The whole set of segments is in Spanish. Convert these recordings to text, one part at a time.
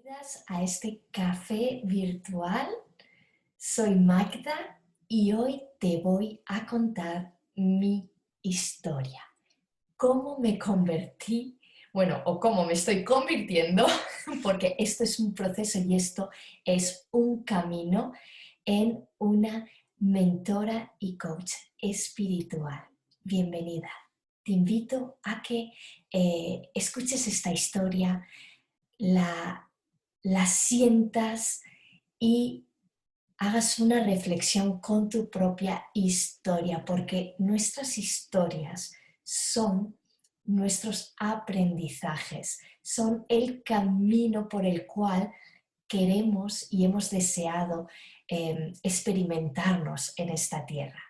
Bienvenidas a este café virtual. Soy Magda y hoy te voy a contar mi historia. Cómo me convertí, bueno, o cómo me estoy convirtiendo, porque esto es un proceso y esto es un camino en una mentora y coach espiritual. Bienvenida. Te invito a que escuches esta historia, la, la sientas y hagas una reflexión con tu propia historia, porque nuestras historias son nuestros aprendizajes, son el camino por el cual queremos y hemos deseado experimentarnos en esta tierra.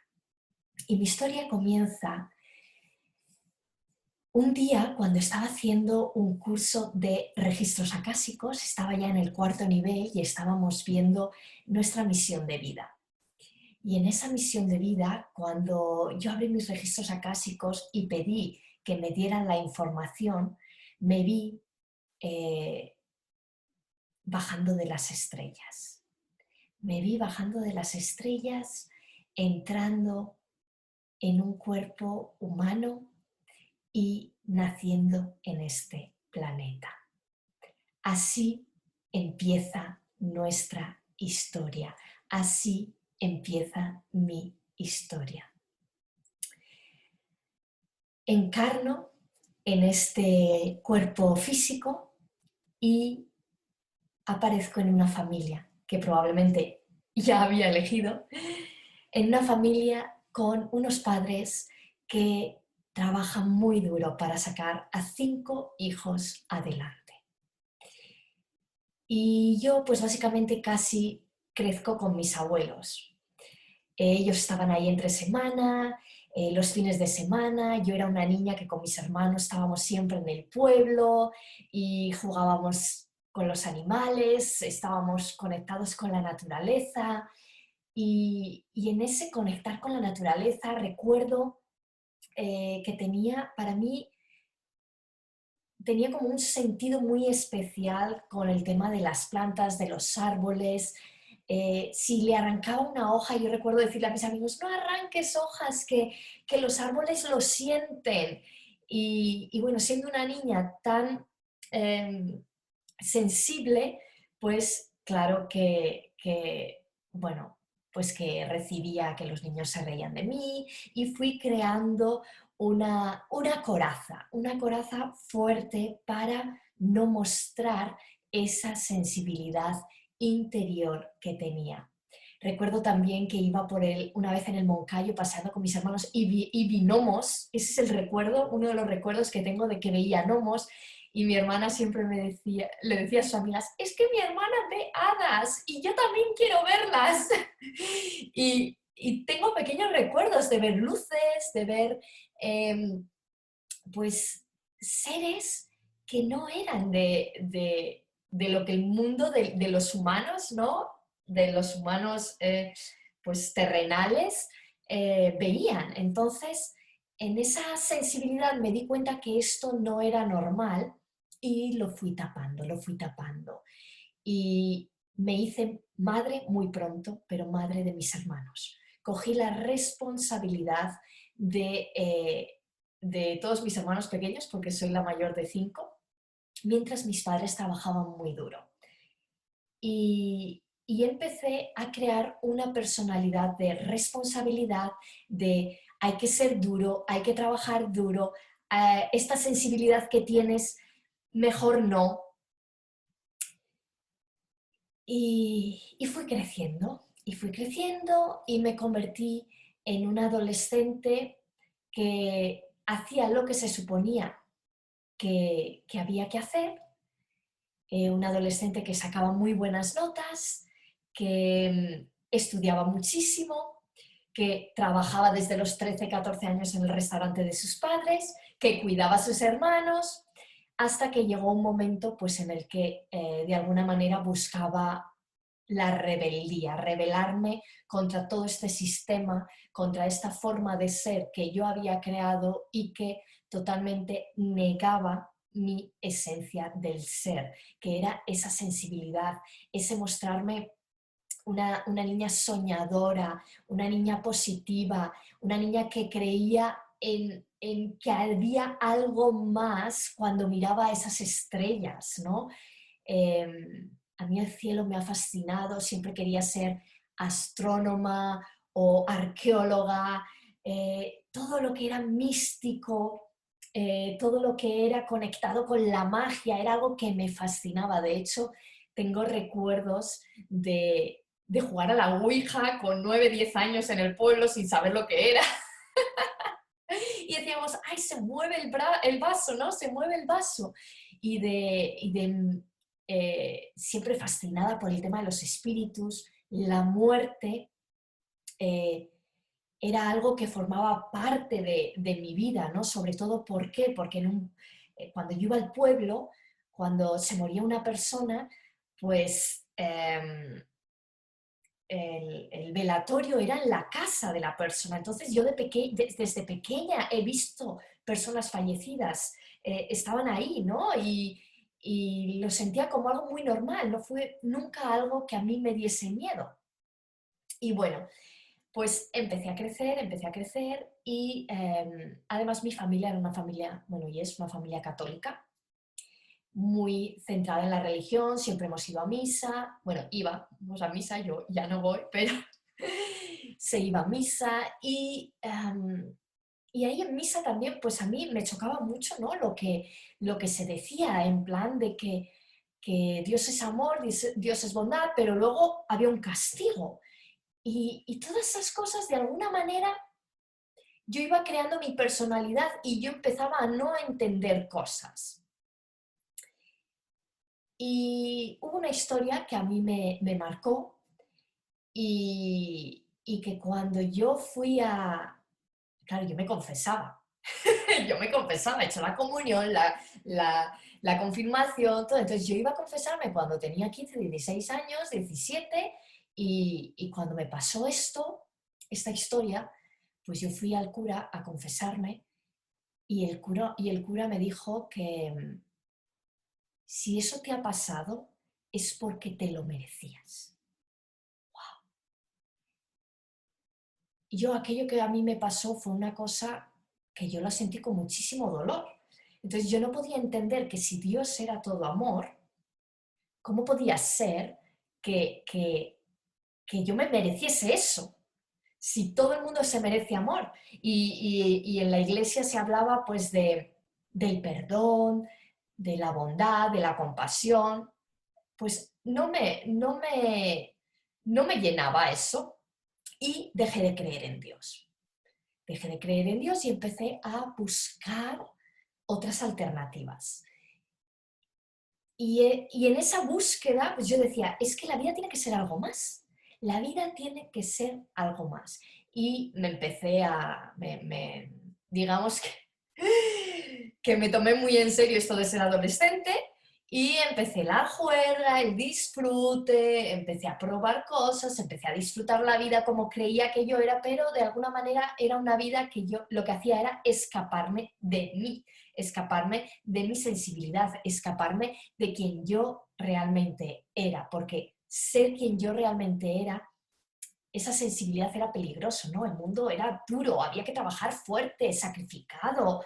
Y mi historia comienza un día, cuando estaba haciendo un curso de registros acásicos, estaba ya en el 4.º nivel y estábamos viendo nuestra misión de vida. Y en esa misión de vida, cuando yo abrí mis registros acásicos y pedí que me dieran la información, me vi bajando de las estrellas. Me vi bajando de las estrellas, entrando en un cuerpo humano y naciendo en este planeta. Así empieza nuestra historia, así empieza mi historia. Encarno en este cuerpo físico y aparezco en una familia que probablemente ya había elegido, en una familia con unos padres que trabajan muy duro para sacar a 5 hijos adelante. Y yo pues básicamente casi crezco con mis abuelos. Ellos estaban ahí entre semana, los fines de semana. Yo era una niña que con mis hermanos estábamos siempre en el pueblo y jugábamos con los animales, estábamos conectados con la naturaleza y en ese conectar con la naturaleza recuerdo que tenía, para mí, tenía como un sentido muy especial con el tema de las plantas, de los árboles. Si le arrancaba una hoja, yo recuerdo decirle a mis amigos, no arranques hojas, que los árboles lo sienten. Y bueno, siendo una niña tan eh, sensible, pues claro bueno, pues que recibía que los niños se reían de mí y fui creando una coraza fuerte para no mostrar esa sensibilidad interior que tenía. Recuerdo también que iba una vez en el Moncayo paseando con mis hermanos y vi gnomos. Ese es el recuerdo, uno de los recuerdos que tengo de que veía gnomos y mi hermana siempre le decía a sus amigas, es que mi hermana ve hadas y yo también quiero verlas. y tengo pequeños recuerdos de ver luces, de ver pues seres que no eran de lo que el mundo de los humanos, ¿no? De los humanos pues terrenales veían. Entonces, en esa sensibilidad me di cuenta que esto no era normal y lo fui tapando, lo fui tapando. Y me hice madre muy pronto, pero madre de mis hermanos. Cogí la responsabilidad de todos mis hermanos pequeños, porque soy la mayor de 5, mientras mis padres trabajaban muy duro. Y empecé a crear una personalidad de responsabilidad, de hay que ser duro, hay que trabajar duro, esta sensibilidad que tienes, mejor no. Y fui creciendo y me convertí en una adolescente que hacía lo que se suponía que había que hacer, un adolescente que sacaba muy buenas notas, que estudiaba muchísimo, que trabajaba desde los 13, 14 años en el restaurante de sus padres, que cuidaba a sus hermanos, hasta que llegó un momento pues, en el que de alguna manera buscaba la rebeldía, rebelarme contra todo este sistema, contra esta forma de ser que yo había creado y que totalmente negaba mi esencia del ser, que era esa sensibilidad, ese mostrarme una niña soñadora, una niña positiva, una niña que creía en que había algo más cuando miraba esas estrellas, ¿no? A mí el cielo me ha fascinado, siempre quería ser astrónoma o arqueóloga, todo lo que era místico, todo lo que era conectado con la magia, era algo que me fascinaba. De hecho, tengo recuerdos de jugar a la Ouija con 9 10 años en el pueblo sin saber lo que era. Y decíamos, ¡ay, se mueve el vaso, ¿no? Se mueve el vaso. Siempre fascinada por el tema de los espíritus, la muerte, eh, era algo que formaba parte de mi vida, ¿no? Sobre todo, ¿por qué? Porque cuando yo iba al pueblo, cuando se moría una persona, pues el velatorio era en la casa de la persona. Entonces yo desde pequeña he visto personas fallecidas, estaban ahí, ¿no? Y lo sentía como algo muy normal, no fue nunca algo que a mí me diese miedo. Y bueno, pues empecé a crecer y además mi familia era una familia, bueno, y es una familia católica, muy centrada en la religión, siempre hemos ido a misa, bueno, íbamos a misa, yo ya no voy, pero se iba a misa y ahí en misa también, pues a mí me chocaba mucho, ¿no? Lo que se decía en plan de que Dios es amor, Dios es bondad, pero luego había un castigo. Y todas esas cosas, de alguna manera, yo iba creando mi personalidad y yo empezaba a no entender cosas. Y hubo una historia que a mí me marcó y que cuando yo fui a... Claro, yo me confesaba. Yo me confesaba, he hecho la comunión, la confirmación, todo. Entonces yo iba a confesarme cuando tenía 15, 16 años, 17, y cuando me pasó esta historia, pues yo fui al cura a confesarme y el cura me dijo que si eso te ha pasado es porque te lo merecías. Y yo aquello que a mí me pasó fue una cosa que yo la sentí con muchísimo dolor. Entonces yo no podía entender que si Dios era todo amor, ¿cómo podía ser que yo me mereciese eso? Si todo el mundo se merece amor. Y en la iglesia se hablaba pues del perdón, de la bondad, de la compasión. Pues no me llenaba eso y dejé de creer en Dios. Dejé de creer en Dios y empecé a buscar otras alternativas. Y en esa búsqueda, pues yo decía, es que la vida tiene que ser algo más. La vida tiene que ser algo más. Y me empecé a, digamos que me tomé muy en serio esto de ser adolescente y empecé la juerga, el disfrute, empecé a probar cosas, empecé a disfrutar la vida como creía que yo era, pero de alguna manera era una vida que yo lo que hacía era escaparme de mí, escaparme de mi sensibilidad, escaparme de quien yo realmente era, porque ser quien yo realmente era, esa sensibilidad era peligroso, ¿no? El mundo era duro, había que trabajar fuerte, sacrificado,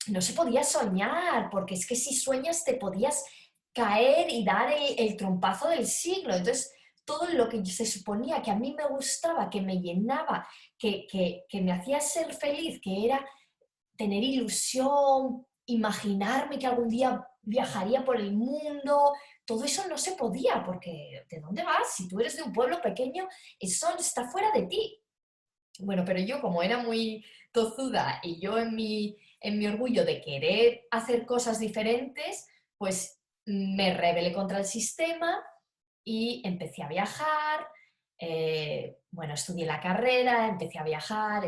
no se podía soñar, porque es que si sueñas te podías caer y dar el trompazo del siglo. Entonces, todo lo que se suponía que a mí me gustaba, que me llenaba, que me hacía ser feliz, que era tener ilusión, imaginarme que algún día viajaría por el mundo, todo eso no se podía, porque ¿de dónde vas? Si tú eres de un pueblo pequeño, eso está fuera de ti. Bueno, pero yo como era muy tozuda y yo en mi orgullo de querer hacer cosas diferentes, pues me rebelé contra el sistema y empecé a viajar. Bueno, estudié la carrera, empecé a viajar,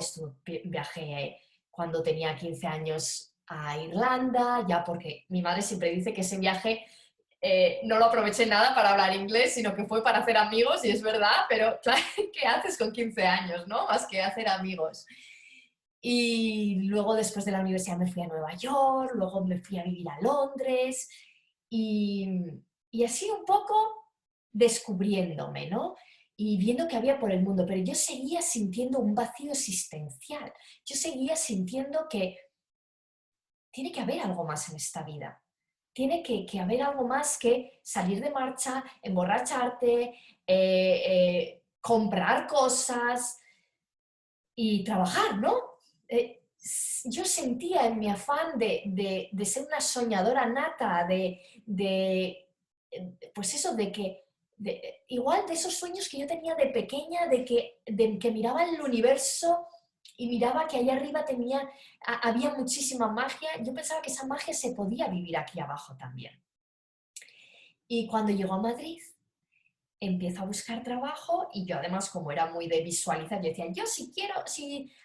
viajé cuando tenía 15 años a Irlanda, ya porque mi madre siempre dice que ese viaje no lo aproveché nada para hablar inglés, sino que fue para hacer amigos, y es verdad, pero claro, ¿qué haces con 15 años, no? Más que hacer amigos. Y luego después de la universidad me fui a Nueva York, luego me fui a vivir a Londres y, y así un poco descubriéndome, ¿no? Y viendo que había por el mundo, pero yo seguía sintiendo un vacío existencial, yo seguía sintiendo que tiene que haber algo más en esta vida, tiene que haber algo más que salir de marcha, emborracharte, comprar cosas y trabajar, ¿no? Yo sentía en mi afán de ser una soñadora nata, pues eso, igual de esos sueños que yo tenía de pequeña, de que miraba el universo y miraba que allá arriba había muchísima magia, yo pensaba que esa magia se podía vivir aquí abajo también. Y cuando llego a Madrid, empiezo a buscar trabajo y yo además, como era muy de visualizar, yo decía, yo si quiero,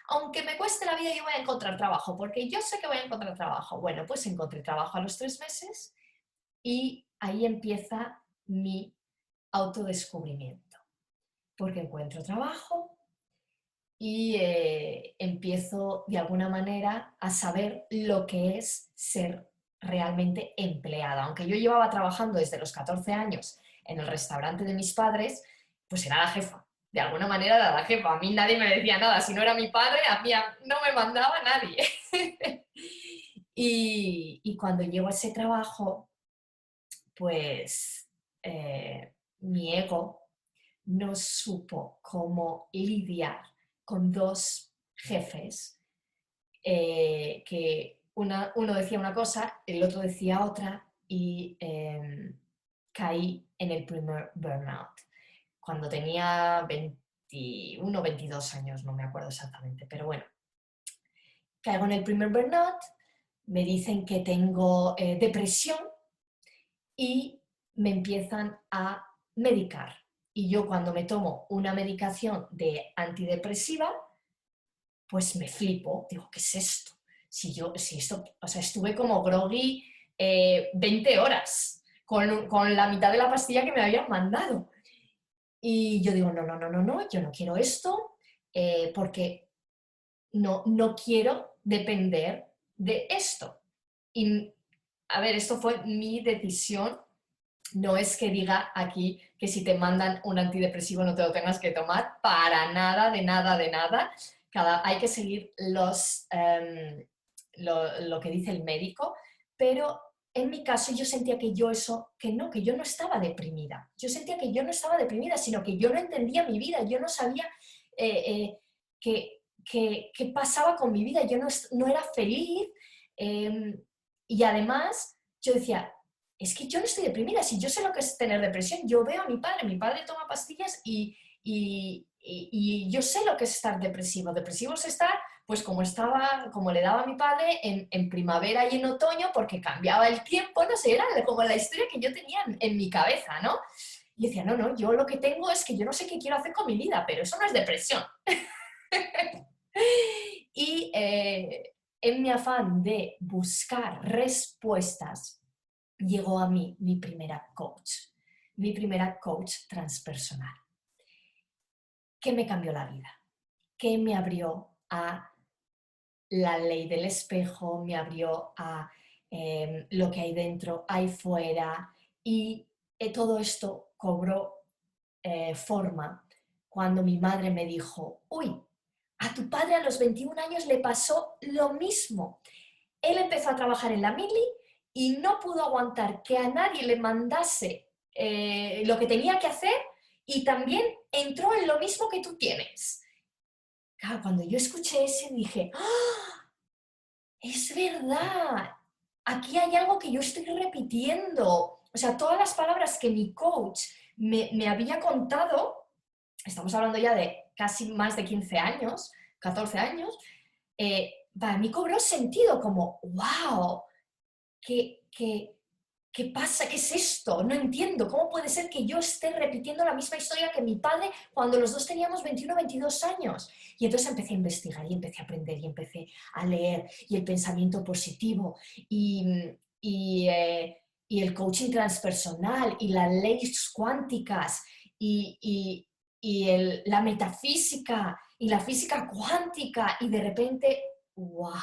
aunque me cueste la vida, yo voy a encontrar trabajo, porque yo sé que voy a encontrar trabajo. Bueno, pues encontré trabajo a los 3 meses y ahí empieza mi autodescubrimiento, porque encuentro trabajo y empiezo de alguna manera a saber lo que es ser realmente empleada. Aunque yo llevaba trabajando desde los 14 años en el restaurante de mis padres, pues era la jefa. De alguna manera era la jefa. A mí nadie me decía nada. Si no era mi padre, a mí no me mandaba nadie. Y cuando llego a ese trabajo, pues mi ego no supo cómo lidiar con dos jefes que uno decía una cosa, el otro decía otra y caí en el primer burnout. Cuando tenía 21 o 22 años, no me acuerdo exactamente, pero bueno, caigo en el primer burnout, me dicen que tengo depresión y me empiezan a medicar. Y yo cuando me tomo una medicación de antidepresiva, pues me flipo, digo, ¿qué es esto? Si esto, o sea, estuve como groggy 20 horas con la mitad de la pastilla que me habían mandado. Y yo digo, no, no, no, no, no, yo no quiero esto porque no quiero depender de esto. Y, a ver, esto fue mi decisión. No es que diga aquí que si te mandan un antidepresivo no te lo tengas que tomar, para nada, de nada, de nada. Hay que seguir lo que dice el médico, pero en mi caso yo sentía que que yo no estaba deprimida. Yo sentía que yo no estaba deprimida, sino que yo no entendía mi vida, yo no sabía qué pasaba con mi vida, yo no era feliz. Y además yo decía, es que yo no estoy deprimida, si yo sé lo que es tener depresión, yo veo a mi padre toma pastillas y yo sé lo que es estar depresivo. Depresivo es estar, pues como le daba a mi padre en primavera y en otoño, porque cambiaba el tiempo, no sé, era como la historia que yo tenía en mi cabeza, ¿no? Y decía, no, no, yo lo que tengo es que yo no sé qué quiero hacer con mi vida, pero eso no es depresión. Y en mi afán de buscar respuestas, llegó a mí mi primera coach transpersonal, que me cambió la vida, que me abrió a la ley del espejo, me abrió a lo que hay dentro, hay fuera, y todo esto cobró forma cuando mi madre me dijo, uy, a tu padre a los 21 años le pasó lo mismo. Él empezó a trabajar en la mili y no pudo aguantar que a nadie le mandase lo que tenía que hacer y también entró en lo mismo que tú tienes. Claro, cuando yo escuché eso dije, ¡ah! Es verdad, aquí hay algo que yo estoy repitiendo. O sea, todas las palabras que mi coach me había contado, estamos hablando ya de casi más de 15 años, 14 años, para mí cobró sentido como, wow, ¿qué pasa? ¿Qué es esto? No entiendo. ¿Cómo puede ser que yo esté repitiendo la misma historia que mi padre cuando los dos teníamos 21 o 22 años? Y entonces empecé a investigar y empecé a aprender y empecé a leer y el pensamiento positivo y el coaching transpersonal y las leyes cuánticas y la metafísica y la física cuántica y de repente wow,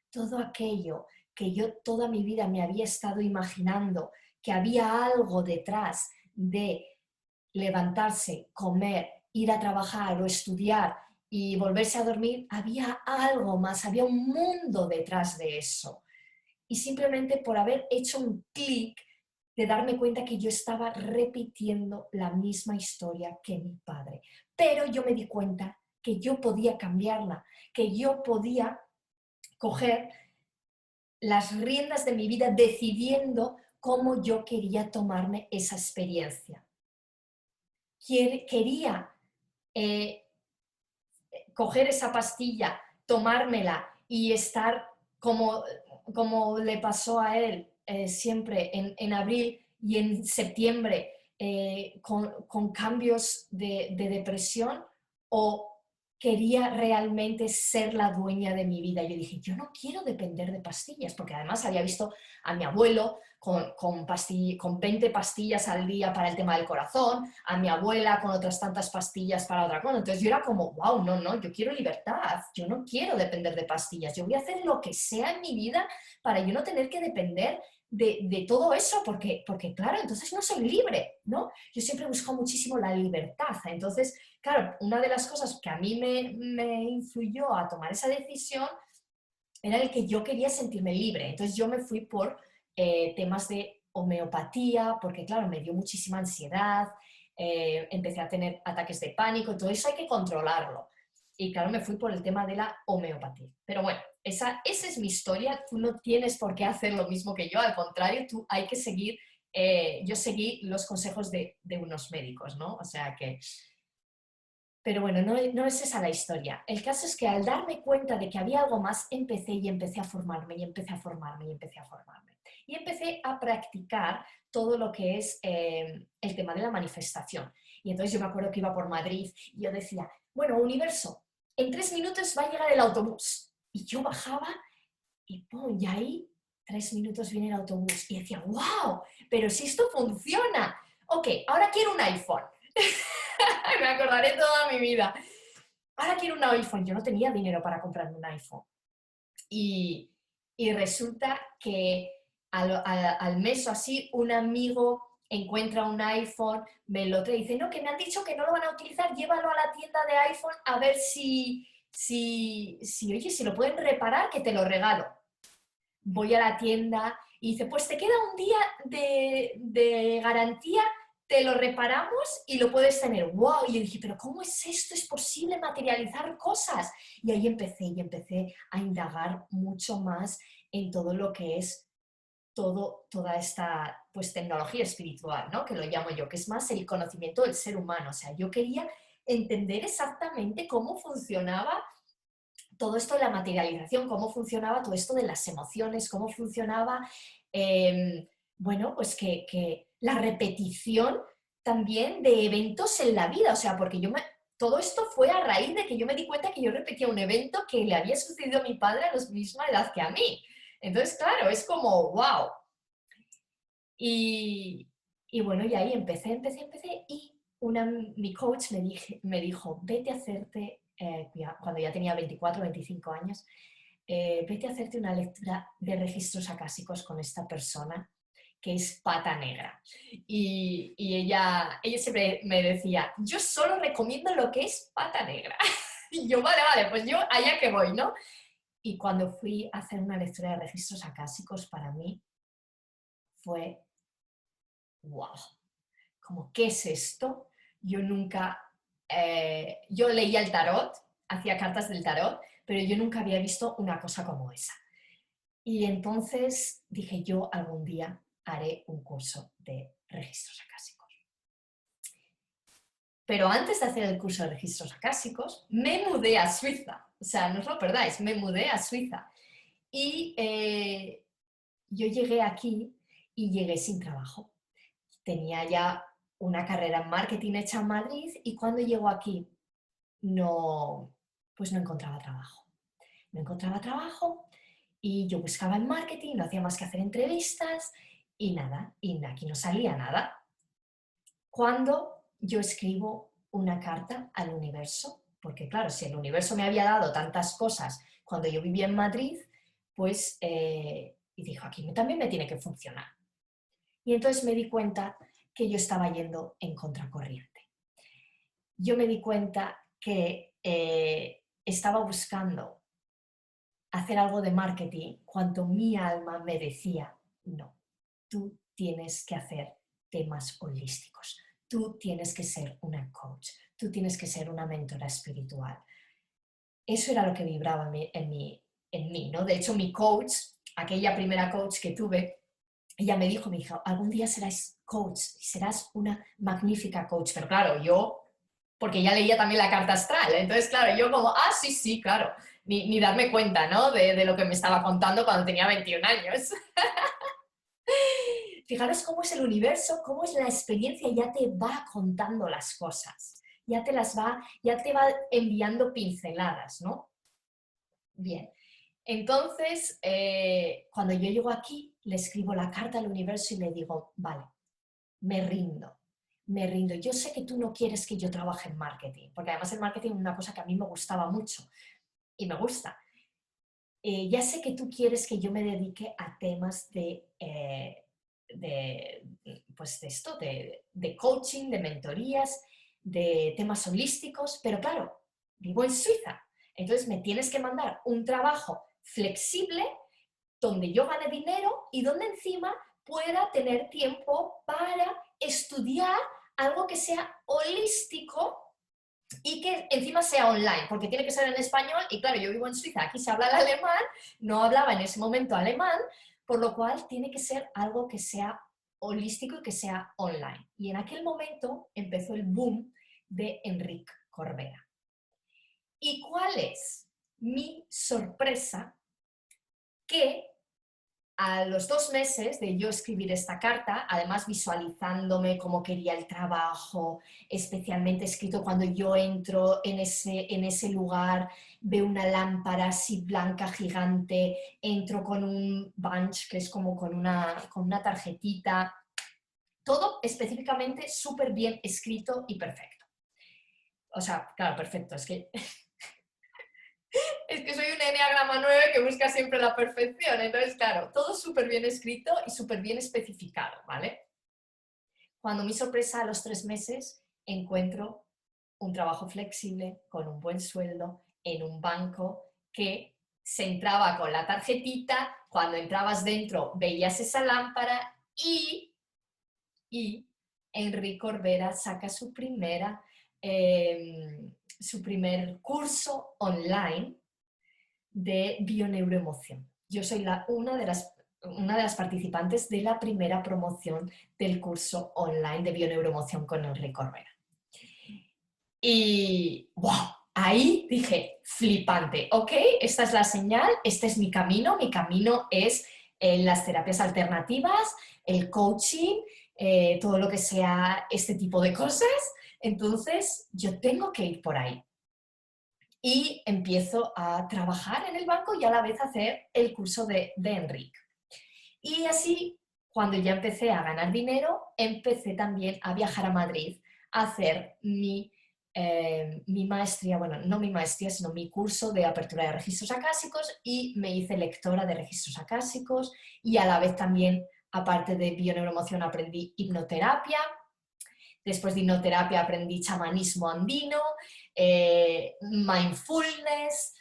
todo aquello que yo toda mi vida me había estado imaginando, que había algo detrás de levantarse, comer, ir a trabajar o estudiar y volverse a dormir, había algo más, había un mundo detrás de eso. Y simplemente por haber hecho un clic de darme cuenta que yo estaba repitiendo la misma historia que mi padre. Pero yo me di cuenta que yo podía cambiarla, que yo podía coger las riendas de mi vida decidiendo cómo yo quería tomarme esa experiencia. Quería eh, coger esa pastilla, tomármela y estar como le pasó a él siempre en abril y en septiembre con cambios de depresión, o quería realmente ser la dueña de mi vida. Yo dije, yo no quiero depender de pastillas, porque además había visto a mi abuelo con 20 pastillas al día para el tema del corazón, a mi abuela con otras tantas pastillas para otra cosa. Entonces yo era como, wow, no, no, yo quiero libertad, yo no quiero depender de pastillas, yo voy a hacer lo que sea en mi vida para yo no tener que depender de todo eso, porque claro, entonces no soy libre, ¿no? Yo siempre busco muchísimo la libertad. Entonces, claro, una de las cosas que a mí me influyó a tomar esa decisión era el que yo quería sentirme libre. Entonces yo me fui por temas de homeopatía, porque claro, me dio muchísima ansiedad, empecé a tener ataques de pánico, todo eso hay que controlarlo. Y claro, me fui por el tema de la homeopatía. Pero bueno, esa es mi historia, tú no tienes por qué hacer lo mismo que yo, al contrario, tú hay que seguir, yo seguí los consejos de unos médicos, ¿no? O sea que pero bueno, no es esa la historia. El caso es que al darme cuenta de que había algo más, empecé a formarme y empecé a formarme y empecé a formarme. Y empecé a practicar todo lo que es el tema de la manifestación. Y entonces yo me acuerdo que iba por Madrid y yo decía, bueno, universo, en 3 minutos va a llegar el autobús. Y yo bajaba y ¡pum! Y ahí 3 minutos viene el autobús. Y decía, wow, pero si esto funciona. Ok, ahora quiero un iPhone. Me acordaré toda mi vida. Ahora quiero un iPhone. Yo no tenía dinero para comprarme un iPhone. Y, y resulta que al mes o así, un amigo encuentra un iPhone, me lo trae y dice, no, que me han dicho que no lo van a utilizar, llévalo a la tienda de iPhone a ver oye, si lo pueden reparar, que te lo regalo. Voy a la tienda y dice, pues te queda un día de garantía, te lo reparamos y lo puedes tener. ¡Wow! Y yo dije, pero ¿cómo es esto? ¿Es posible materializar cosas? Y ahí empecé a indagar mucho más en todo lo que es toda esta pues, tecnología espiritual, ¿no? Que lo llamo yo, que es más el conocimiento del ser humano. O sea, yo quería entender exactamente cómo funcionaba todo esto de la materialización, cómo funcionaba todo esto de las emociones, cómo funcionaba, bueno, pues que la repetición también de eventos en la vida, o sea, porque todo esto fue a raíz de que yo me di cuenta que yo repetía un evento que le había sucedido a mi padre a la misma edad que a mí. Entonces, claro, es como, wow. Y, y bueno, y ahí empecé y mi coach me dijo, vete a hacerte, cuando ya tenía 24 25 años, vete a hacerte una lectura de registros acásicos con esta persona que es Pata Negra. Y ella siempre me decía, yo solo recomiendo lo que es Pata Negra. Y yo, vale, pues yo allá que voy, ¿no? Y cuando fui a hacer una lectura de registros acásicos, para mí fue, wow, como, ¿qué es esto? Yo nunca, yo leía el tarot, hacía cartas del tarot, pero yo nunca había visto una cosa como esa. Y entonces dije, yo algún día haré un curso de registros acásicos. Pero antes de hacer el curso de registros acásicos, me mudé a Suiza. O sea, no os lo perdáis, me mudé a Suiza. Y yo llegué aquí y llegué sin trabajo. Tenía ya una carrera en marketing hecha en Madrid y cuando llego aquí no, pues no encontraba trabajo. No encontraba trabajo y yo buscaba en marketing, no hacía más que hacer entrevistas y nada, y aquí no salía nada. Cuando yo escribo una carta al universo, porque claro, si el universo me había dado tantas cosas cuando yo vivía en Madrid, pues, y dijo, aquí también me tiene que funcionar. Y entonces me di cuenta que yo estaba yendo en contracorriente. Yo me di cuenta que estaba buscando hacer algo de marketing cuando mi alma me decía, no, tú tienes que hacer temas holísticos, tú tienes que ser una coach, tú tienes que ser una mentora espiritual. Eso era lo que vibraba en mí, ¿no? De hecho, mi coach, aquella primera coach que tuve, ella me dijo, algún día serás coach y serás una magnífica coach. Pero claro, yo, porque ya leía también la carta astral, entonces claro, yo como, sí, sí, claro, ni darme cuenta, ¿no? De lo que me estaba contando cuando tenía 21 años. Fijaros cómo es el universo, cómo es la experiencia, ya te va contando las cosas, ya te va enviando pinceladas, ¿no? Bien, entonces, cuando yo llego aquí, le escribo la carta al universo y le digo, vale, me rindo, me rindo. Yo sé que tú no quieres que yo trabaje en marketing, porque además el marketing es una cosa que a mí me gustaba mucho y me gusta. Ya sé que tú quieres que yo me dedique a temas pues de esto, de coaching, de mentorías, de temas holísticos, pero claro, vivo en Suiza, entonces me tienes que mandar un trabajo flexible donde yo gane dinero y donde encima pueda tener tiempo para estudiar algo que sea holístico y que encima sea online, porque tiene que ser en español y claro, yo vivo en Suiza, aquí se habla el alemán, no hablaba en ese momento alemán, por lo cual tiene que ser algo que sea holístico y que sea online. Y en aquel momento empezó el boom de Enric Corbera. ¿Y cuál es mi sorpresa? Que a los 2 meses de yo escribir esta carta, además visualizándome cómo quería el trabajo, especialmente escrito cuando yo entro en ese lugar, veo una lámpara así blanca gigante, entro con un bunch que es como con una tarjetita, todo específicamente súper bien escrito y perfecto. O sea, claro, perfecto, es que soy un enneagrama 9 que busca siempre la perfección. Entonces, claro, todo súper bien escrito y súper bien especificado, ¿vale? Cuando mi sorpresa a los 3 meses encuentro un trabajo flexible, con un buen sueldo, en un banco que se entraba con la tarjetita, cuando entrabas dentro veías esa lámpara y Enric Corbera saca su primer curso online de bioneuroemoción. Yo soy una de las participantes de la primera promoción del curso online de bioneuroemoción con Enric Corbera. Y wow, ahí dije, flipante, ok, esta es la señal, este es mi camino es las terapias alternativas, el coaching, todo lo que sea este tipo de cosas, entonces yo tengo que ir por ahí. Y empiezo a trabajar en el banco y a la vez hacer el curso de Enric. Y así, cuando ya empecé a ganar dinero, empecé también a viajar a Madrid a hacer mi maestría, bueno, no mi maestría, sino mi curso de apertura de registros acásicos y me hice lectora de registros acásicos y a la vez también, aparte de bioneuroemoción, aprendí hipnoterapia. Después de hipnoterapia aprendí chamanismo andino, mindfulness,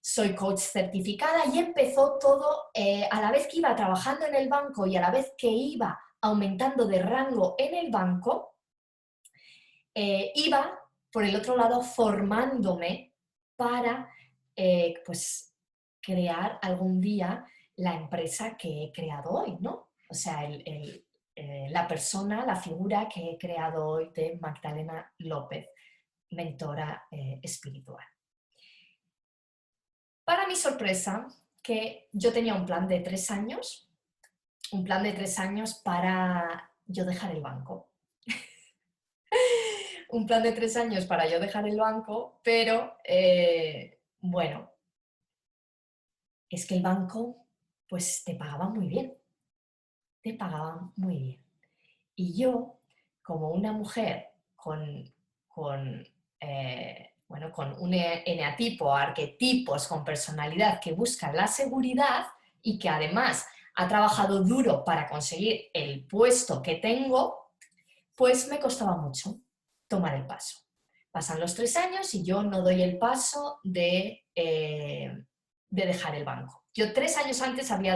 soy coach certificada y empezó todo a la vez que iba trabajando en el banco y a la vez que iba aumentando de rango en el banco, iba por el otro lado formándome para pues crear algún día la empresa que he creado hoy, ¿no? O sea, la persona, la figura que he creado hoy de Magdalena López, mentora espiritual. Para mi sorpresa, que yo tenía un plan de 3 años, para yo dejar el banco. Un plan de 3 años para yo dejar el banco, pero bueno, es que el banco pues te pagaba muy bien, te pagaban muy bien. Y yo, como una mujer con bueno, con un eneatipo, arquetipos con personalidad que buscan la seguridad y que además ha trabajado duro para conseguir el puesto que tengo, pues me costaba mucho tomar el paso. Pasan los 3 años y yo no doy el paso de dejar el banco. Yo 3 años antes me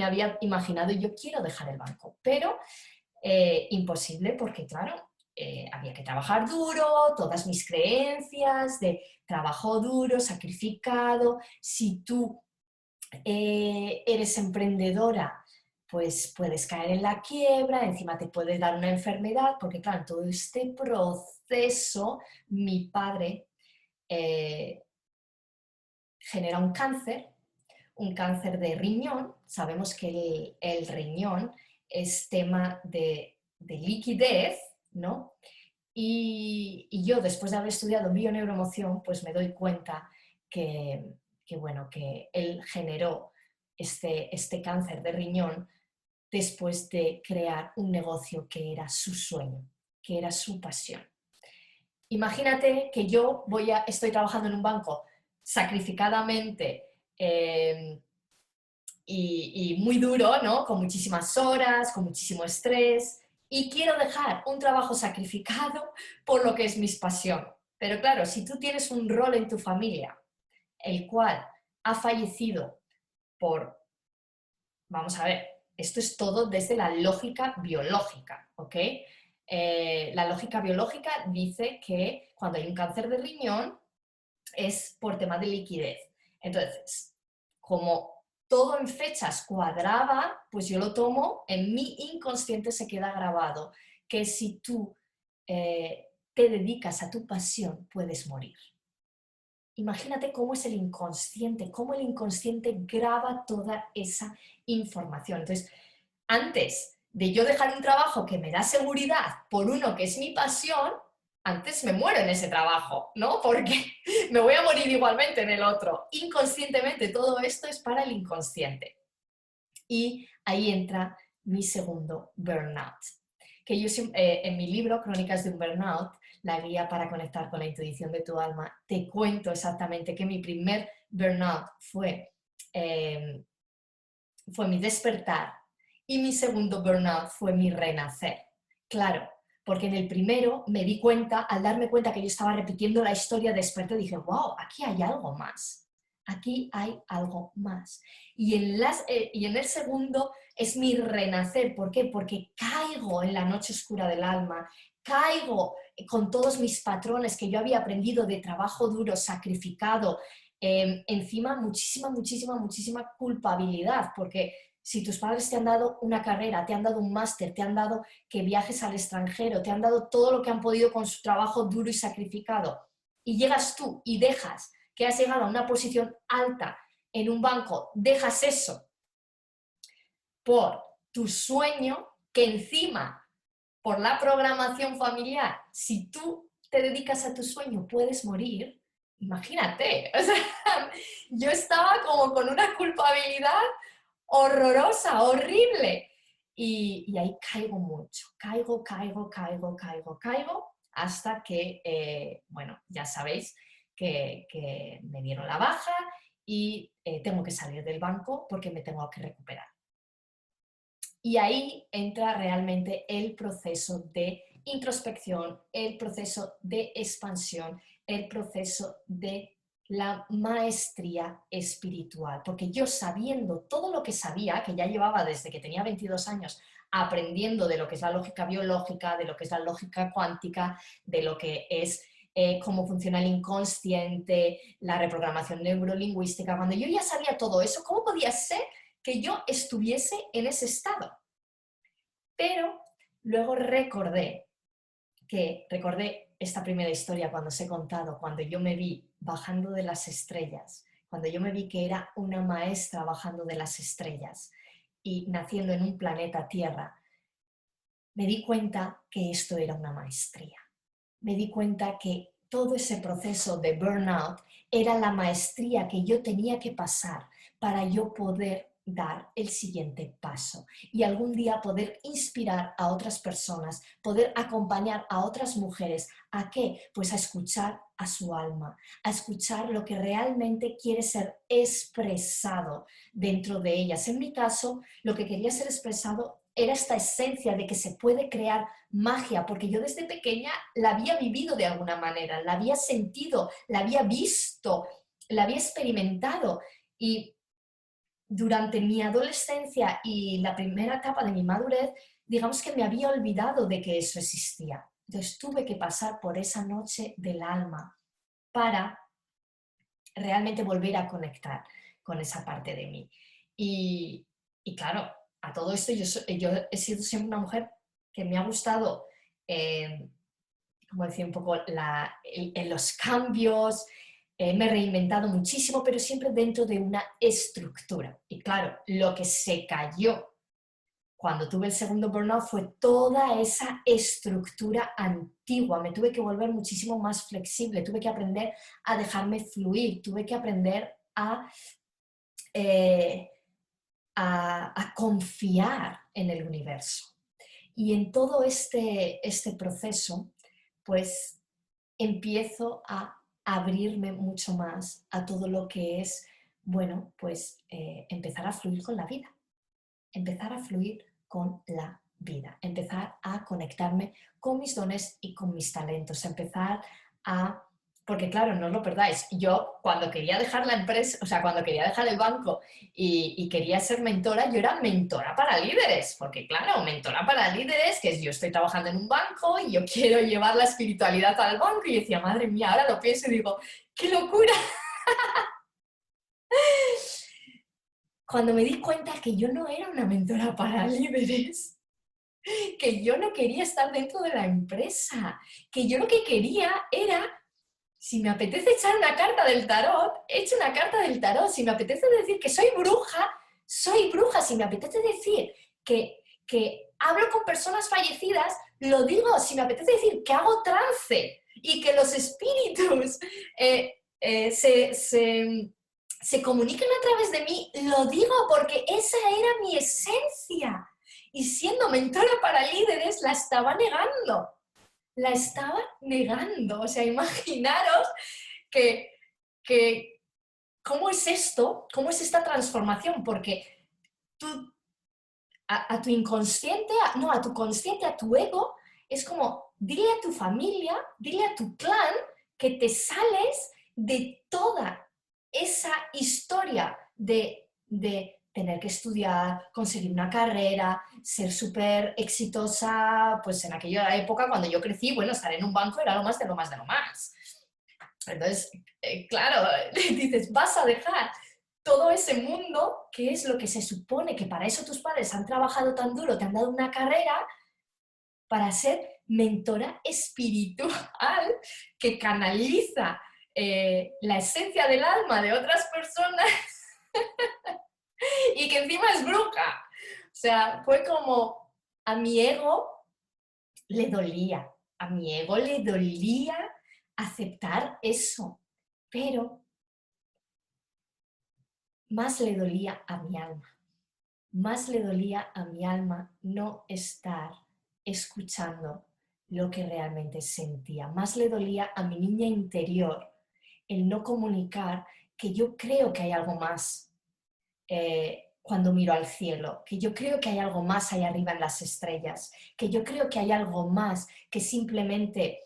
había imaginado, yo quiero dejar el banco, pero imposible porque, claro, había que trabajar duro, todas mis creencias de trabajo duro, sacrificado. Si tú eres emprendedora, pues puedes caer en la quiebra, encima te puede dar una enfermedad, porque claro, en todo este proceso mi padre eh, genera un cáncer de riñón. Sabemos que el riñón es tema de liquidez, ¿no? Y yo, después de haber estudiado bioneuroemoción, pues me doy cuenta que, bueno, que él generó este cáncer de riñón después de crear un negocio que era su sueño, que era su pasión. Imagínate que yo estoy trabajando en un banco sacrificadamente y muy duro, ¿no? Con muchísimas horas, con muchísimo estrés, y quiero dejar un trabajo sacrificado por lo que es mi pasión. Pero claro, si tú tienes un rol en tu familia, el cual ha fallecido por, vamos a ver, esto es todo desde la lógica biológica, ¿ok? La lógica biológica dice que cuando hay un cáncer de riñón es por tema de liquidez. Entonces, como todo en fechas cuadraba, pues yo lo tomo, en mi inconsciente se queda grabado que si tú te dedicas a tu pasión, puedes morir. Imagínate cómo es el inconsciente, cómo el inconsciente graba toda esa información. Entonces, antes de yo dejar un trabajo que me da seguridad por uno que es mi pasión, antes me muero en ese trabajo, ¿no? Porque me voy a morir igualmente en el otro. Inconscientemente, todo esto es para el inconsciente. Y ahí entra mi segundo burnout. Que yo en mi libro, Crónicas de un Burnout, la guía para conectar con la intuición de tu alma, te cuento exactamente que mi primer burnout fue mi despertar y mi segundo burnout fue mi renacer. Claro, porque en el primero me di cuenta, al darme cuenta que yo estaba repitiendo la historia, desperté y dije, wow, aquí hay algo más. Aquí hay algo más. Y en el segundo es mi renacer. ¿Por qué? Porque caigo en la noche oscura del alma, caigo con todos mis patrones que yo había aprendido de trabajo duro, sacrificado, encima muchísima culpabilidad, porque si tus padres te han dado una carrera, te han dado un máster, te han dado que viajes al extranjero, te han dado todo lo que han podido con su trabajo duro y sacrificado, y llegas tú y dejas que has llegado a una posición alta en un banco, dejas eso por tu sueño, que encima, por la programación familiar, si tú te dedicas a tu sueño puedes morir. Imagínate, o sea, yo estaba como con una culpabilidad horrorosa, horrible. Y ahí caigo mucho, caigo, hasta que, bueno, ya sabéis que me dieron la baja y tengo que salir del banco porque me tengo que recuperar. Y ahí entra realmente el proceso de introspección, el proceso de expansión, el proceso de la maestría espiritual. Porque yo, sabiendo todo lo que sabía, que ya llevaba desde que tenía 22 años, aprendiendo de lo que es la lógica biológica, de lo que es la lógica cuántica, de lo que es cómo funciona el inconsciente, la reprogramación neurolingüística, cuando yo ya sabía todo eso, ¿cómo podía ser que yo estuviese en ese estado? Pero luego recordé esta primera historia cuando os he contado, cuando yo me vi bajando de las estrellas, cuando yo me vi que era una maestra bajando de las estrellas y naciendo en un planeta Tierra, me di cuenta que esto era una maestría. Me di cuenta que todo ese proceso de burnout era la maestría que yo tenía que pasar para yo poder dar el siguiente paso y algún día poder inspirar a otras personas, poder acompañar a otras mujeres. ¿A qué? Pues a escuchar a su alma, a escuchar lo que realmente quiere ser expresado dentro de ellas. En mi caso, lo que quería ser expresado era esta esencia de que se puede crear magia, porque yo desde pequeña la había vivido de alguna manera, la había sentido, la había visto, la había experimentado, y durante mi adolescencia y la primera etapa de mi madurez, digamos que me había olvidado de que eso existía. Entonces tuve que pasar por esa noche del alma para realmente volver a conectar con esa parte de mí. Y claro, a todo esto yo he sido siempre una mujer que me ha gustado, como decía, un poco en los cambios, me he reinventado muchísimo, pero siempre dentro de una estructura. Y claro, lo que se cayó cuando tuve el segundo burnout fue toda esa estructura antigua. Me tuve que volver muchísimo más flexible, tuve que aprender a dejarme fluir, tuve que aprender eh, a confiar en el universo. Y en todo este proceso, pues empiezo a abrirme mucho más a todo lo que es, bueno, pues empezar a fluir con la vida, empezar a fluir con la vida, empezar a conectarme con mis dones y con mis talentos, empezar a... Porque claro, no os lo perdáis, yo cuando quería dejar la empresa, o sea, cuando quería dejar el banco y quería ser mentora, yo era mentora para líderes, porque claro, mentora para líderes, que es yo estoy trabajando en un banco y yo quiero llevar la espiritualidad al banco, y decía, madre mía, ahora lo pienso y digo, ¡qué locura! Cuando me di cuenta que yo no era una mentora para líderes, que yo no quería estar dentro de la empresa, que yo lo que quería era, si me apetece echar una carta del tarot, echo una carta del tarot, si me apetece decir que soy bruja, si me apetece decir que hablo con personas fallecidas, lo digo, si me apetece decir que hago trance y que los espíritus se comunican a través de mí, lo digo porque esa era mi esencia. Y siendo mentora para líderes, la estaba negando. La estaba negando. O sea, imaginaros que cómo es esto, cómo es esta transformación, porque tú, a tu inconsciente, no, a tu consciente, a tu ego, es como, dile a tu familia, dile a tu clan que te sales de toda esa historia de tener que estudiar, conseguir una carrera, ser súper exitosa, pues en aquella época cuando yo crecí, bueno, estar en un banco era lo más de lo más de lo más. Entonces, claro, dices, vas a dejar todo ese mundo, que es lo que se supone que para eso tus padres han trabajado tan duro, te han dado una carrera para ser mentora espiritual que canaliza la esencia del alma de otras personas y que encima es bruja. O sea, fue como a mi ego le dolía, a mi ego le dolía aceptar eso, pero más le dolía a mi alma. Más le dolía a mi alma no estar escuchando lo que realmente sentía. Más le dolía a mi niña interior el no comunicar que yo creo que hay algo más cuando miro al cielo, que yo creo que hay algo más ahí arriba en las estrellas, que yo creo que hay algo más que simplemente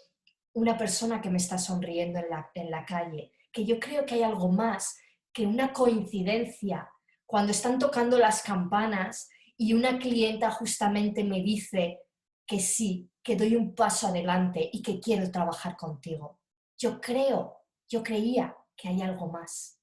una persona que me está sonriendo en la calle, que yo creo que hay algo más que una coincidencia cuando están tocando las campanas y una clienta justamente me dice que sí, que doy un paso adelante y que quiero trabajar contigo. Yo creía que hay algo más.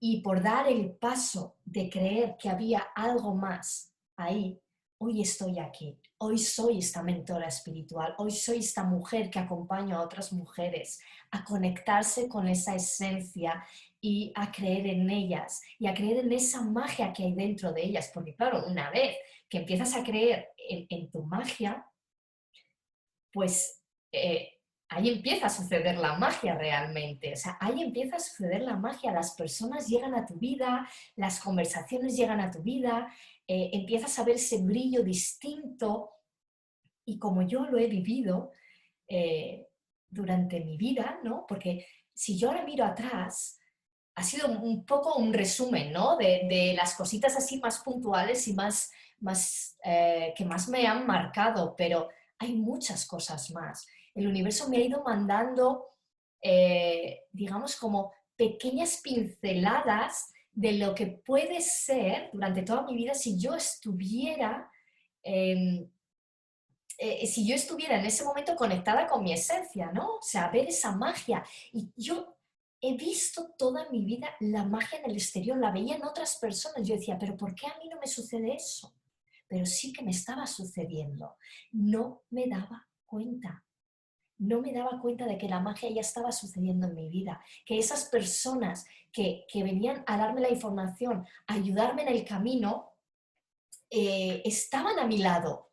Y por dar el paso de creer que había algo más ahí, hoy estoy aquí, hoy soy esta mentora espiritual, hoy soy esta mujer que acompaña a otras mujeres a conectarse con esa esencia y a creer en ellas y a creer en esa magia que hay dentro de ellas, porque claro, una vez que empiezas a creer en tu magia, pues ahí empieza a suceder la magia realmente. O sea, ahí empieza a suceder la magia. Las personas llegan a tu vida, las conversaciones llegan a tu vida, empiezas a ver ese brillo distinto. Y como yo lo he vivido durante mi vida, ¿no? Porque si yo ahora miro atrás, ha sido un poco un resumen, ¿no? De las cositas así más puntuales y que más me han marcado, pero hay muchas cosas más. El universo me ha ido mandando, digamos, como pequeñas pinceladas de lo que puede ser durante toda mi vida si yo estuviera eh, si yo estuviera en ese momento conectada con mi esencia, ¿no? O sea, ver esa magia. Y yo he visto toda mi vida la magia en el exterior, la veía en otras personas. Yo decía, pero ¿por qué a mí no me sucede eso? Pero sí que me estaba sucediendo. No me daba cuenta. No me daba cuenta de que la magia ya estaba sucediendo en mi vida, que esas personas que venían a darme la información, a ayudarme en el camino, estaban a mi lado,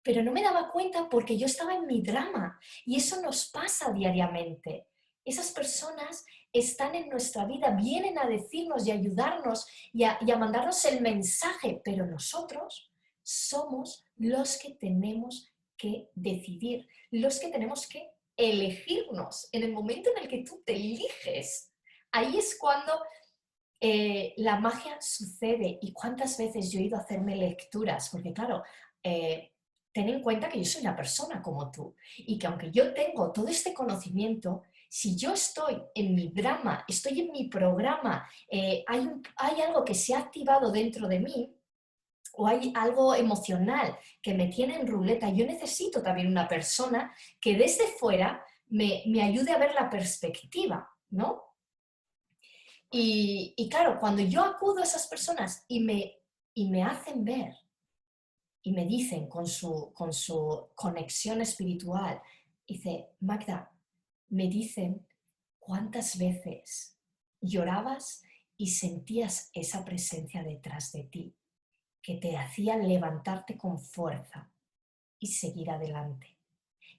pero no me daba cuenta porque yo estaba en mi drama y eso nos pasa diariamente. Esas personas están en nuestra vida, vienen a decirnos y ayudarnos y a mandarnos el mensaje, pero nosotros somos los que tenemos que decidir, los que tenemos que elegirnos en el momento en el que tú te eliges. Ahí es cuando la magia sucede. ¿Y cuántas veces yo he ido a hacerme lecturas? Porque claro, ten en cuenta que yo soy una persona como tú y que aunque yo tengo todo este conocimiento, si yo estoy en mi drama, estoy en mi programa, hay algo que se ha activado dentro de mí o hay algo emocional que me tiene en ruleta, yo necesito también una persona que desde fuera me ayude a ver la perspectiva, ¿no? Y claro, cuando yo acudo a esas personas y me hacen ver y me dicen con su conexión espiritual, dice, Magda, me dicen cuántas veces llorabas y sentías esa presencia detrás de ti, que te hacía levantarte con fuerza y seguir adelante.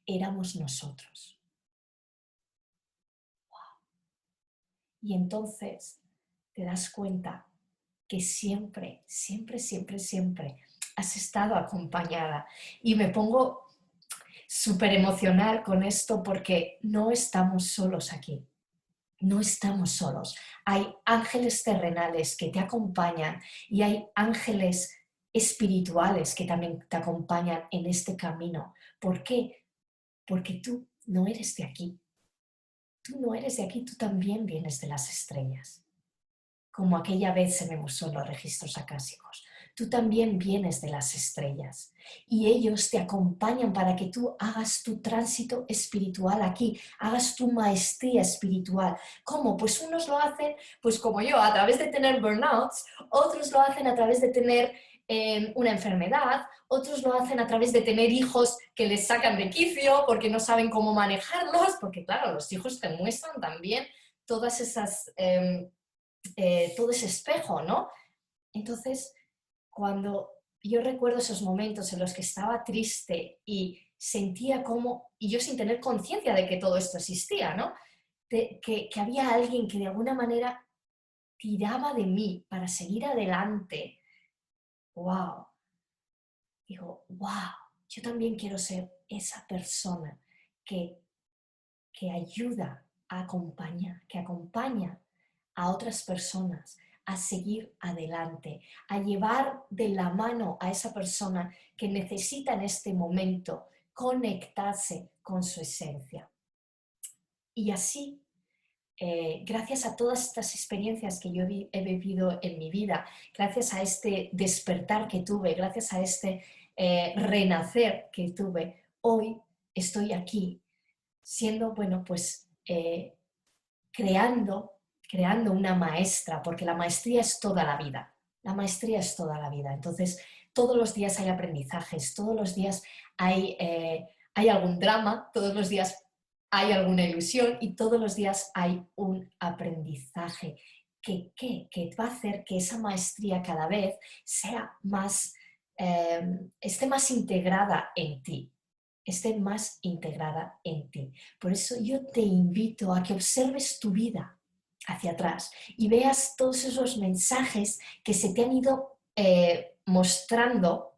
Éramos nosotros. Y entonces te das cuenta que siempre, siempre, siempre, siempre has estado acompañada. Y me pongo súper emocional con esto porque no estamos solos aquí. No estamos solos. Hay ángeles terrenales que te acompañan y hay ángeles espirituales que también te acompañan en este camino. ¿Por qué? Porque tú no eres de aquí. Tú no eres de aquí, tú también vienes de las estrellas. Como aquella vez se me mostró en los registros acásicos. Tú también vienes de las estrellas y ellos te acompañan para que tú hagas tu tránsito espiritual aquí, hagas tu maestría espiritual. ¿Cómo? Pues unos lo hacen, pues como yo, a través de tener burnouts, otros lo hacen a través de tener una enfermedad, otros lo hacen a través de tener hijos que les sacan de quicio porque no saben cómo manejarlos, porque claro, los hijos te muestran también todas esas... todo ese espejo, ¿no? Entonces, cuando yo recuerdo esos momentos en los que estaba triste y sentía como, y yo sin tener conciencia de que todo esto existía, ¿no? Que había alguien que de alguna manera tiraba de mí para seguir adelante. ¡Wow! Digo, wow, yo también quiero ser esa persona que, que ayuda a acompañar, que acompaña a otras personas a seguir adelante, a llevar de la mano a esa persona que necesita en este momento conectarse con su esencia. Y así, gracias a todas estas experiencias que yo he vivido en mi vida, gracias a este despertar que tuve, gracias a este renacer que tuve, hoy estoy aquí siendo, bueno, pues creando una maestra, porque la maestría es toda la vida. La maestría es toda la vida. Entonces, todos los días hay aprendizajes, todos los días hay algún drama, todos los días hay alguna ilusión y todos los días hay un aprendizaje que va a hacer que esa maestría cada vez sea más, esté más integrada en ti. esté más integrada en ti. Por eso yo te invito a que observes tu vida hacia atrás y veas todos esos mensajes que se te han ido mostrando,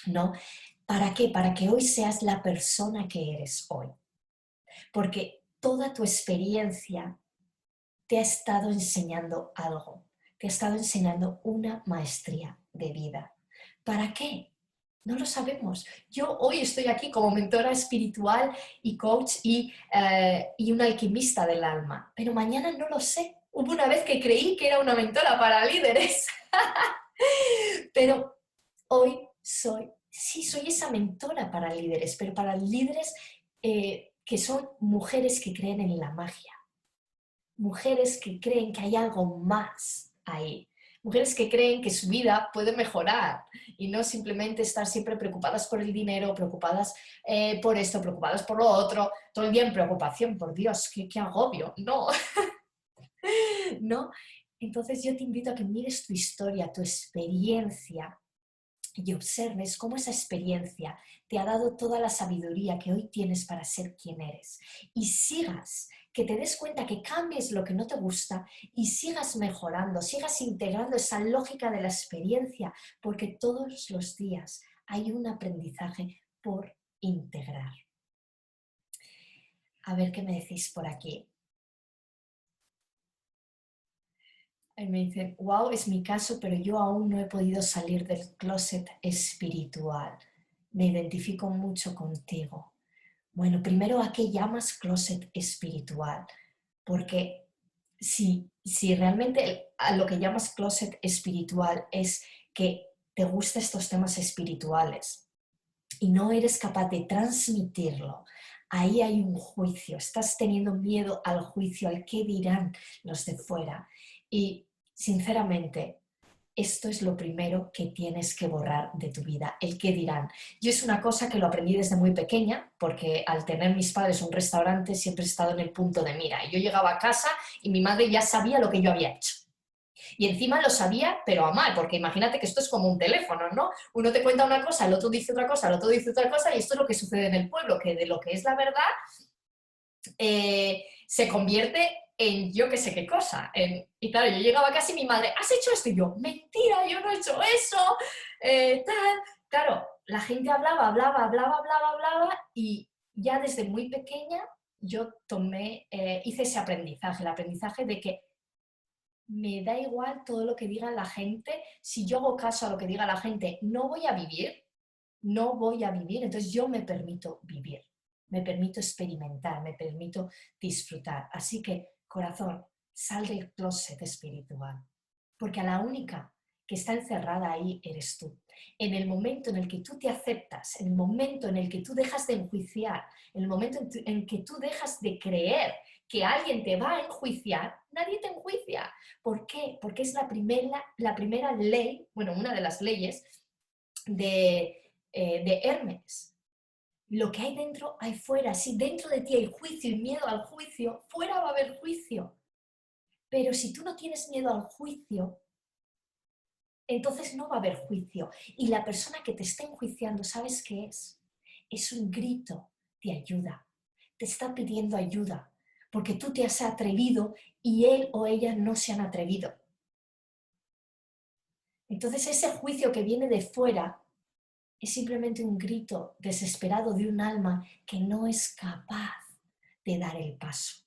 ¿no? ¿Para qué? Para que hoy seas la persona que eres hoy. Porque toda tu experiencia te ha estado enseñando algo, te ha estado enseñando una maestría de vida. ¿Para qué? No lo sabemos. Yo hoy estoy aquí como mentora espiritual y coach y una alquimista del alma, pero mañana no lo sé. Hubo una vez que creí que era una mentora para líderes, pero hoy soy esa mentora para líderes, pero para líderes que son mujeres que creen en la magia, mujeres que creen que hay algo más ahí, mujeres que creen que su vida puede mejorar y no simplemente estar siempre preocupadas por el dinero, preocupadas por esto, preocupadas por lo otro, todo el día en preocupación, por Dios, qué agobio, no, no. Entonces yo te invito a que mires tu historia, tu experiencia y observes cómo esa experiencia te ha dado toda la sabiduría que hoy tienes para ser quien eres. Y sigas, que te des cuenta, que cambies lo que no te gusta y sigas mejorando, sigas integrando esa lógica de la experiencia, porque todos los días hay un aprendizaje por integrar. A ver qué me decís por aquí. Me dicen, wow, es mi caso, pero yo aún no he podido salir del closet espiritual. Me identifico mucho contigo. Bueno, primero, ¿a qué llamas closet espiritual? Porque si realmente a lo que llamas closet espiritual es que te gustan estos temas espirituales y no eres capaz de transmitirlo, ahí hay un juicio, estás teniendo miedo al juicio, al qué dirán los de fuera. Y sinceramente, esto es lo primero que tienes que borrar de tu vida, el qué dirán. Yo es una cosa que lo aprendí desde muy pequeña, porque al tener mis padres un restaurante siempre he estado en el punto de mira. Y yo llegaba a casa y mi madre ya sabía lo que yo había hecho. Y encima lo sabía, pero a mal, porque imagínate que esto es como un teléfono, ¿no? Uno te cuenta una cosa, el otro dice otra cosa, el otro dice otra cosa, y esto es lo que sucede en el pueblo, que de lo que es la verdad se convierte en yo que sé qué cosa. Y claro, yo llegaba a casa y mi madre, ¿has hecho esto? Y yo, mentira, yo no he hecho eso, tal. Claro, la gente hablaba, y ya desde muy pequeña yo hice ese aprendizaje, el aprendizaje de que me da igual todo lo que diga la gente, si yo hago caso a lo que diga la gente, no voy a vivir, entonces yo me permito vivir, me permito experimentar, me permito disfrutar. Así que, corazón, sal del closet espiritual, porque a la única que está encerrada ahí eres tú. En el momento en el que tú te aceptas, en el momento en el que tú dejas de enjuiciar, en el momento en el que tú dejas de creer que alguien te va a enjuiciar, nadie te enjuicia. ¿Por qué? Porque es la primera ley, bueno, una de las leyes de Hermes. Lo que hay dentro, hay fuera. Si dentro de ti hay juicio y miedo al juicio, fuera va a haber juicio. Pero si tú no tienes miedo al juicio, entonces no va a haber juicio. Y la persona que te está enjuiciando, ¿sabes qué es? Es un grito de ayuda. Te está pidiendo ayuda porque tú te has atrevido y él o ella no se han atrevido. Entonces ese juicio que viene de fuera es simplemente un grito desesperado de un alma que no es capaz de dar el paso.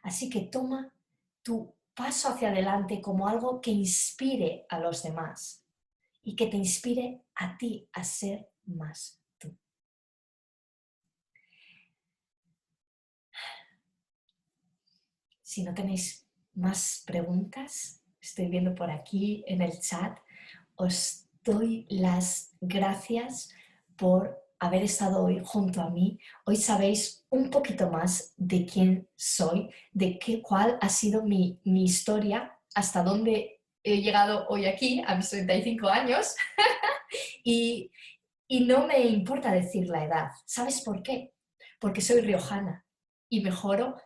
Así que toma tu paso hacia adelante como algo que inspire a los demás y que te inspire a ti a ser más tú. Si no tenéis más preguntas, estoy viendo por aquí en el chat, os doy las gracias por haber estado hoy junto a mí. Hoy sabéis un poquito más de quién soy, cuál ha sido mi historia, hasta dónde he llegado hoy aquí, a mis 35 años, y no me importa decir la edad. ¿Sabes por qué? Porque soy riojana y mejoro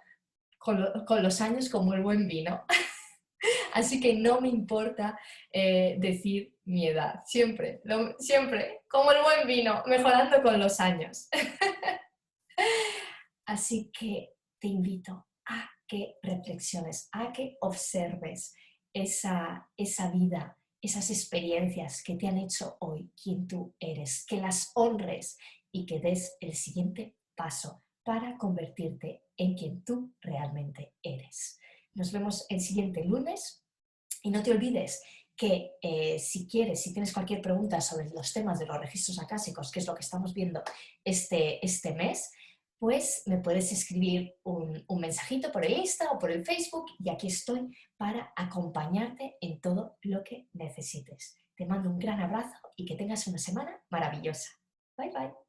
con los años como el buen vino. Así que no me importa decir mi edad, siempre, siempre, como el buen vino, mejorando con los años. Así que te invito a que reflexiones, a que observes esa vida, esas experiencias que te han hecho hoy quien tú eres, que las honres y que des el siguiente paso para convertirte en quien tú realmente eres. Nos vemos el siguiente lunes y no te olvides que si quieres, si tienes cualquier pregunta sobre los temas de los registros acásicos, que es lo que estamos viendo este mes, pues me puedes escribir un mensajito por el Insta o por el Facebook y aquí estoy para acompañarte en todo lo que necesites. Te mando un gran abrazo y que tengas una semana maravillosa. Bye bye.